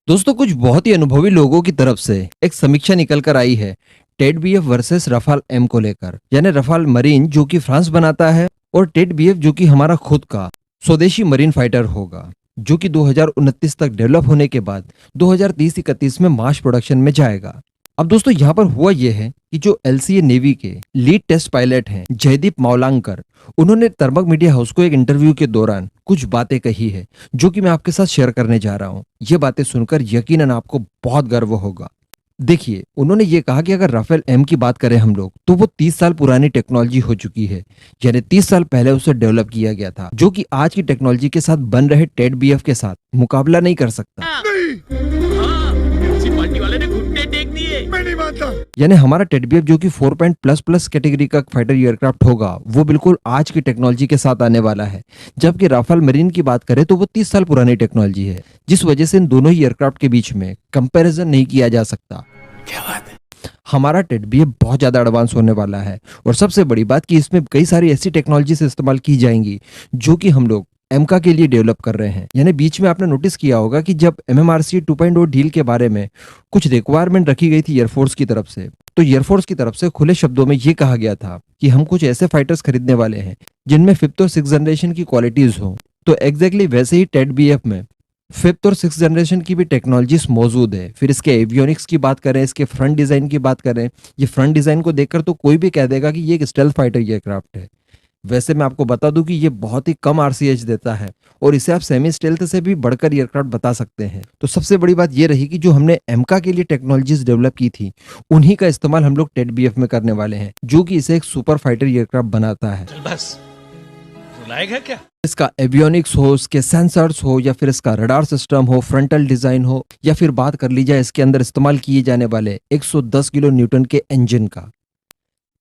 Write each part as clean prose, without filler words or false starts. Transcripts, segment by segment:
दोस्तों कुछ बहुत ही अनुभवी लोगों की तरफ से एक समीक्षा निकल कर आई है TEDBF versus Rafale M को लेकर। यानी रफाल मरीन जो कि फ्रांस बनाता है और टेड बीएफ जो कि हमारा खुद का स्वदेशी मरीन फाइटर होगा, जो कि 2029 तक डेवलप होने के बाद 2030-31 में मास प्रोडक्शन में जाएगा। अब दोस्तों यहाँ पर हुआ यह है कि जो एलसीए नेवी के लीड टेस्ट पायलट हैं जयदीप मावलांकर, उन्होंने तर्मक मीडिया हाउस को एक इंटरव्यू के दौरान कुछ बातें कही है जो कि मैं आपके साथ शेयर करने जा रहा हूँ। ये बातें सुनकर यकीनन आपको बहुत गर्व होगा। देखिए, उन्होंने ये कहा कि अगर राफेल एम की बात करें हम लोग तो वो 30 साल पुरानी टेक्नोलॉजी हो चुकी है। यानी 30 साल पहले उसे डेवलप किया गया था, जो कि आज की टेक्नोलॉजी के साथ बन रहे टेड बीएफ के साथ मुकाबला नहीं कर सकता। पार्टी वाले ने घुटने टेक दिए। मैं नहीं मानता। यानी हमारा टेड बीएफ जो कि 4+ कैटेगरी का फाइटर एयरक्राफ्ट होगा, वो बिल्कुल आज की टेक्नोलॉजी के साथ आने वाला है। जबकि राफेल मरीन की बात करें तो वो 30 साल पुरानी टेक्नोलॉजी है, जिस वजह से इन दोनों ही एयरक्राफ्ट के बीच में कंपैरिजन नहीं किया जा सकता। क्या बात है। हमारा टेड बीएफ बहुत ज्यादा एडवांस होने वाला है और सबसे बड़ी बात कि इसमें कई सारी ऐसी टेक्नोलॉजी से इस्तेमाल की जाएंगी जो कि हम लोग एमका के लिए डेवलप कर रहे हैं। यानी बीच में आपने नोटिस किया होगा कि जब एमएमआरसी 2.0 डील के बारे में कुछ रिक्वायरमेंट रखी गई थी एयरफोर्स की तरफ से, तो एयरफोर्स की तरफ से खुले शब्दों में ये कहा गया था कि हम कुछ ऐसे फाइटर्स खरीदने वाले हैं जिनमें 5th और 6th जनरेशन की क्वालिटीज हो। तो एग्जैक्टली वैसे ही टेड बीएफ में 5th और 6th जनरेशन की भी टेक्नोलॉजीज मौजूद है। फिर इसके एवियोनिक्स की बात करें, इसके फ्रंट डिजाइन की बात करें, ये फ्रंट डिजाइन को देखकर तो कोई भी कह देगा कि ये एक स्टेल्थ फाइटर एयरक्राफ्ट है। वैसे मैं आपको बता दूं कि ये बहुत ही कम आरसीएच देता है और इसे आप सेमी स्टेल्थ से भी बढ़कर एयरक्राफ्ट बता सकते हैं। तो सबसे बड़ी बात ये रही कि जो हमने एमका के लिए टेक्नोलॉजीज डेवलप की थी, उन्हीं का इस्तेमाल हम लोग टेड बीएफ में करने वाले हैं, जो कि इसे एक सुपर फाइटर एयरक्राफ्ट बनाता है। चल बस, रुलाएगा क्या। इसका एवियोनिक्स हो, इसके सेंसर्स हो, या फिर इसका रडार सिस्टम हो, फ्रंटल डिजाइन हो, या फिर बात कर ली जाए इसके अंदर इस्तेमाल किए जाने वाले 110 किलो न्यूटन के इंजन का।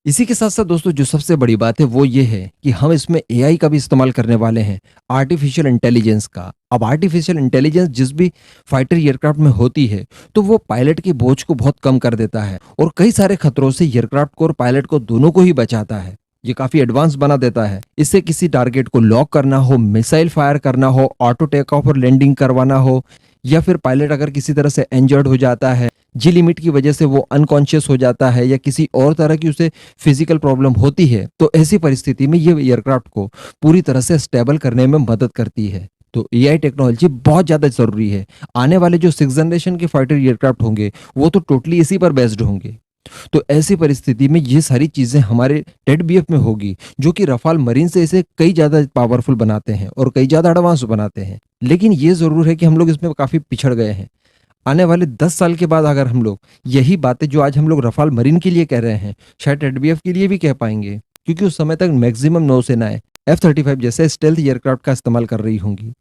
इसी के साथ साथ दोस्तों जो सबसे बड़ी बात है वो ये है कि हम इसमें एआई का भी इस्तेमाल करने वाले हैं, आर्टिफिशियल इंटेलिजेंस का। अब आर्टिफिशियल इंटेलिजेंस जिस भी फाइटर एयरक्राफ्ट में होती है तो वो पायलट के बोझ को बहुत कम कर देता है और कई सारे खतरों से एयरक्राफ्ट को और पायलट को दोनों को ही बचाता है। ये काफी एडवांस बना देता है। इससे किसी टारगेट को लॉक करना हो, मिसाइल फायर करना हो, ऑटो टेक ऑफ और लैंडिंग करवाना हो, या फिर पायलट अगर किसी तरह से इंजर्ड हो जाता है, जी लिमिट की वजह से वो अनकॉन्शियस हो जाता है, या किसी और तरह की उसे फिजिकल प्रॉब्लम होती है, तो ऐसी परिस्थिति में ये एयरक्राफ्ट को पूरी तरह से स्टेबल करने में मदद करती है। तो एआई टेक्नोलॉजी बहुत ज्यादा जरूरी है। आने वाले जो 6th जनरेशन के फाइटर एयरक्राफ्ट होंगे वो तो टोटली इसी पर बेस्ड होंगे। तो ऐसी परिस्थिति में ये सारी चीजें हमारे टेड बीएफ में होगी, जो कि रफाल मरीन से इसे कई ज्यादा पावरफुल बनाते हैं और कई ज्यादा एडवांस बनाते हैं। लेकिन ये जरूर है कि हम लोग इसमें काफी पिछड़ गए हैं। आने वाले 10 साल के बाद अगर हम लोग यही बातें जो आज हम लोग रफाल मरीन के लिए कह रहे हैं, शायद टेड बीएफ के लिए भी कह पाएंगे, क्योंकि उस समय तक मैक्सिमम नौसेनाएं F-35 जैसे स्टेल्थ एयरक्राफ्ट का इस्तेमाल कर रही होंगी।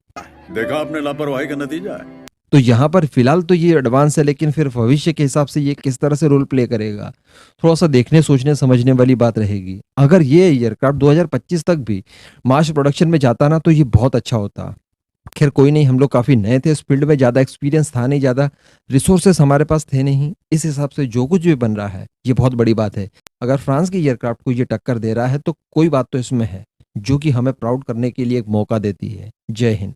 देखा आपने लापरवाही का नतीजा है। तो यहाँ पर फिलहाल तो ये एडवांस है, लेकिन फिर भविष्य के हिसाब से ये किस तरह से रोल प्ले करेगा, थोड़ा सा देखने सोचने समझने वाली बात रहेगी। अगर ये एयरक्राफ्ट 2025 तक भी मास प्रोडक्शन में जाता ना तो ये बहुत अच्छा होता। खैर कोई नहीं, हम लोग काफी नए थे इस फील्ड में, ज्यादा एक्सपीरियंस था नहीं, ज्यादा रिसोर्सेस हमारे पास थे नहीं। इस हिसाब से जो कुछ भी बन रहा है ये बहुत बड़ी बात है। अगर फ्रांस के एयरक्राफ्ट को ये टक्कर दे रहा है तो कोई बात तो इसमें है जो कि हमें प्राउड करने के लिए एक मौका देती है। जय हिंद।